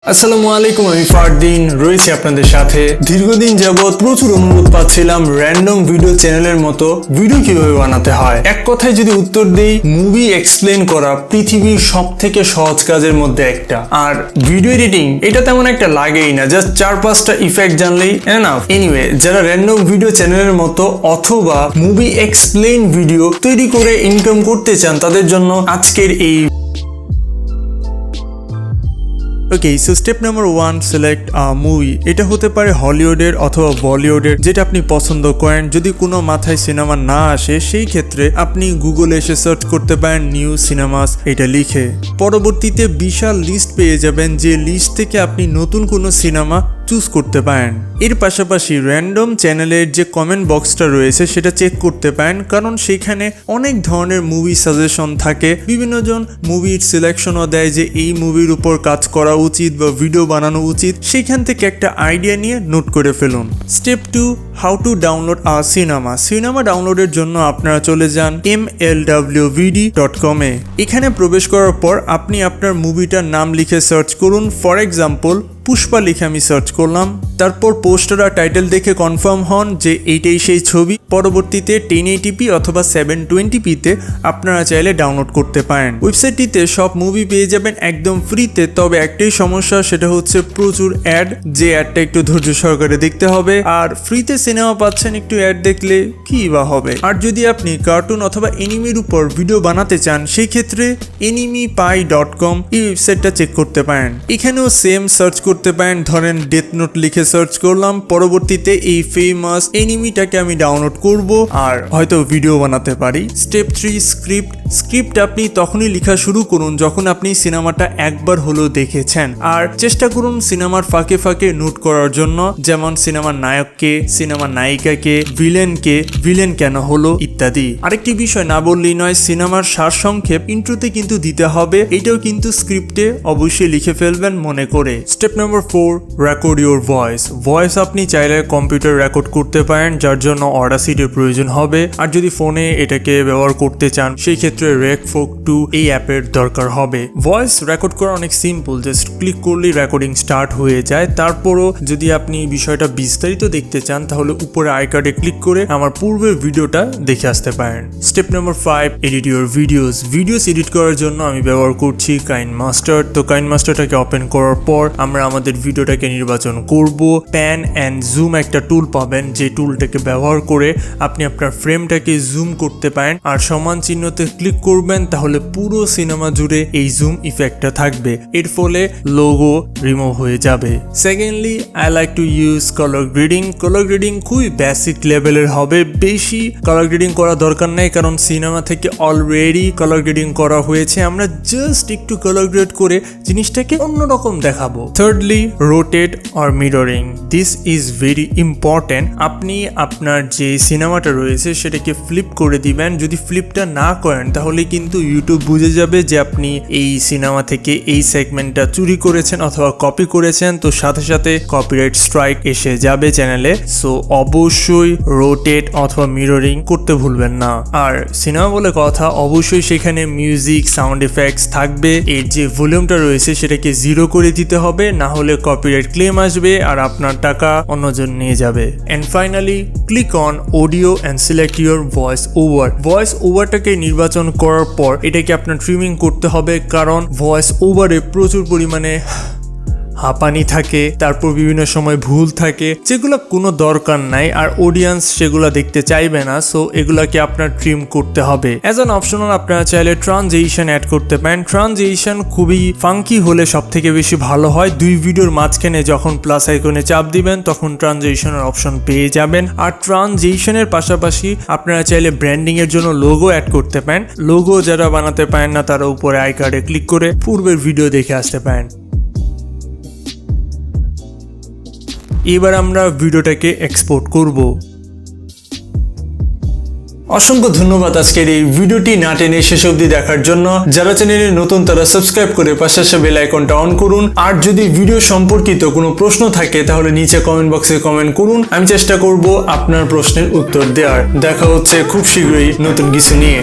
আসসালামু আলাইকুম, আমি ফারদিন রয়েছি আপনাদের সাথে। দীর্ঘদিন যাবৎ প্রচুর অনুরোধ পাচ্ছিলাম র্যান্ডম ভিডিও চ্যানেলের মতো ভিডিও কিভাবে বানাতে হয়। এক কথায় যদি উত্তর দেই, মুভি এক্সপ্লেন করা পৃথিবীর সব থেকে সহজ কাজের মধ্যে একটা। আর ভিডিও এডিটিং এটা তেমন একটা লাগেই না, জাস্ট 4-5টা ইফেক্ট জানলেই এনাফ। এনিওয়ে, যারা র্যান্ডম ভিডিও চ্যানেলের মতো অথবা মুভি এক্সপ্লেন ভিডিও তৈরি করে ইনকাম করতে চান, তাদের জন্য আজকের এই okay. So step number 1, select a movie. এটা হতে পারে হলিউডের অথবা বলিউডের, যেটা আপনি পছন্দ করেন। যদি কোনো মাথায় সিনেমা না আসে, সেই ক্ষেত্রে আপনি গুগলে এসে সার্চ করতে পারেন নিউ সিনেমাস এটা লিখে। পরবর্তীতে বিশাল লিস্ট পেয়ে যাবেন, যে লিস্ট থেকে আপনি নতুন কোনো সিনেমা চুজ করতে পারেন। এর পাশাপাশি র্যান্ডম চ্যানেলের যে কমেন্ট বক্সটা রয়েছে সেটা চেক করতে পারেন, কারণ সেখানে অনেক ধরনের মুভি সাজেশন থাকে। বিভিন্ন জন মুভির সিলেকশনও দেয় যে এই মুভির উপর কাজ করা উচিত বা ভিডিও বানানো উচিত। সেইখান থেকে একটা আইডিয়া নিয়ে নোট করে ফেলুন। Step 2, how to download a cinema. Cinema ডাউনলোডের জন্য আপনারা চলে যান mlwvd.com এ। এখানে প্রবেশ করার পর আপনি আপনার মুভিটার নাম লিখে সার্চ করুন। ফর এক্সাম্পল পুষ্পা লিখে আমি সার্চ করলাম। তারপর পোস্টার আর টাইটেল দেখে কনফার্ম হন যে এইটাই সেই ছবি। পরবর্তীতে 1080p অথবা 720pতে আপনারা চাইলে ডাউনলোড করতে পারেন। ওয়েবসাইটটিতে সব মুভি পেয়ে যাবেন একদম ফ্রিতে। তবে একটাই সমস্যা, সেটা হচ্ছে প্রচুর অ্যাড, যে অ্যাডটা একটু ধৈর্য সহকারে দেখতে হবে। আর ফ্রিতে সিনেমা পাচ্ছেন, একটু অ্যাড দেখলে কি বা হবে। আর যদি আপনি কার্টুন অথবা এনিমির উপর ভিডিও বানাতে চান, সেই ক্ষেত্রে animepie.com এই ওয়েবসাইটটা চেক করতে পারেন। এখানেও সেম সার্চ করতে পারেন। ধরেন ডেথ নোট লিখে সার্চ করলাম। পরবর্তীতে এই ফেমাস এনিমিটাকে আমি ডাউনলোড করব আর হয়তো ভিডিও বানাতে পারি। Step 3, script. স্ক্রিপ্ট আপনি তখনই লেখা শুরু করুন যখন আপনি সিনেমাটা একবার হলেও দেখেছেন। আর চেষ্টা করুন সিনেমার ফাঁকে ফাঁকে নোট করার জন্য, যেমন সিনেমার নায়ককে, সিনেমার নায়িকাকে, ভিলেনকে, ভিলেন কেন হলো ইত্যাদি। আরেকটি বিষয় না বললেই নয়, সিনেমার সারসংক্ষেপ ইন্ট্রোতে কিন্তু দিতে হবে। এটাও কিন্তু স্ক্রিপ্টে অবশ্যই লিখে ফেলবেন মনে করে। Step number 4, record your voice. Voice আপনি চাইলে কম্পিউটার রেকর্ড করতে পারেন, যার জন্য অডাসিটির প্রয়োজন হবে। আর যদি ফোনে এটাকে ব্যবহার করতে চান, সেই ক্ষেত্রে রেকফোক 2 এই অ্যাপের দরকার হবে। ভয়েস রেকর্ড করা অনেক সিম্পল, জাস্ট ক্লিক করলেই রেকর্ডিং স্টার্ট হয়ে যায়। তারপরও যদি আপনি বিষয়টা বিস্তারিত দেখতে চান, তাহলে উপরে আই কার্ডে ক্লিক করে আমার পূর্বের ভিডিওটা দেখে আসতে পারেন। Step number 5, edit your videos. Videos edit করার জন্য আমি ব্যবহার করছি কাইনমাস্টার। তো কাইনমাস্টারটাকে ওপেন করার পর আমরা আমাদের ভিডিওটাকে নির্বাচন করব। প্যান অ্যান্ড জুম একটা টুল পাবেন, যে টুলটাকে ব্যবহার করে আপনি আপনার ফ্রেমটাকে জুম করতে পারেন। আর সমান চিহ্নতে ক্লিক করবেন, তাহলে পুরো সিনেমা জুড়ে এই জুম ইফেক্টটা থাকবে। এর ফলে লোগো রিমুভ হয়ে যাবে। Secondly, I like to use colour grading. Colour grading খুবই বেসিক লেভেলের হবে, বেশি কালার গ্রেডিং করা দরকার নেই, কারণ সিনেমা থেকে অলরেডি কালার গ্রেডিং করা হয়েছে। আমরা জাস্ট একটু কালার গ্রেড করে জিনিসটাকে অন্যরকম দেখাবো। Thirdly, rotate or mirroring. This is very important. আপনি আপনার যে সিনেমাটা রয়েছে সেটাকে ফ্লিপ করে দিবেন। যদি ফ্লিপটা না করেন, তাহলে কিন্তু ইউটিউব বুঝে যাবে যে আপনি এই সিনেমা থেকে এই সেগমেন্টটা চুরি করেছেন অথবা কপি করেছেন। তো সাথে সাথে কপিরাইট স্ট্রাইক এসে যাবে চ্যানেলে। সো অবশ্যই রোটেট অথবা মিররিং করতে ভুলবেন না। আর সিনেমা বলে কথা, অবশ্যই সেখানে মিউজিক, সাউন্ড এফেক্টস থাকবে। এর যে ভলিউমটা রয়েছে সেটাকে 0 করে দিতে হবে, না হলে কপিরাইট ক্লেম আসবে আর আপনার টাকা অন্যজন নিয়ে যাবে। And finally, click on audio and select your voice over. Voice ওভারটাকে নির্বাচন করার পর এটাকে আপনার ট্রিমিং করতে হবে, কারণ ভয়েস ওভারে প্রচুর পরিমাণে হাঁপানি থাকে, তারপর বিভিন্ন সময় ভুল থাকে, যেগুলো কোনো দরকার নাই আর অডিয়েন্স সেগুলো দেখতে চাইবে না। সো এগুলাকে আপনার ট্রিম করতে হবে। অ্যাজ অ্যান অপশনাল আপনারা চাইলে ট্রানজিশন অ্যাড করতে পারেন। ট্রানজিশন খুবই ফাঙ্কি হলে সব থেকে বেশি ভালো হয়। 2 ভিডিওর মাঝখানে যখন প্লাস আইকনে চাপ দিবেন, তখন ট্রানজিশনের অপশন পেয়ে যাবেন। আর ট্রানজিশনের পাশাপাশি আপনারা চাইলে ব্র্যান্ডিং এর জন্য লোগো অ্যাড করতে পারেন। লোগো যারা বানাতে পারেন না, তারা উপরে আই কার্ডে ক্লিক করে পূর্বের ভিডিও দেখে আসতে পারেন। এবার আমরা ভিডিওটাকে এক্সপোর্ট করব। অসংখ্য ধন্যবাদ আজকের এই ভিডিওটি না টেনে শেষ অবধি দেখার জন্য। যারা চ্যানেলে নতুন তারা সাবস্ক্রাইব করে পাশে বেল আইকনটা অন করুন। আর যদি ভিডিও সম্পর্কিত কোনো প্রশ্ন থাকে, তাহলে নিচে কমেন্ট বক্সে কমেন্ট করুন। আমি চেষ্টা করব আপনার প্রশ্নের উত্তর দেওয়ার। দেখা হচ্ছে খুব শীঘ্রই নতুন কিছু নিয়ে।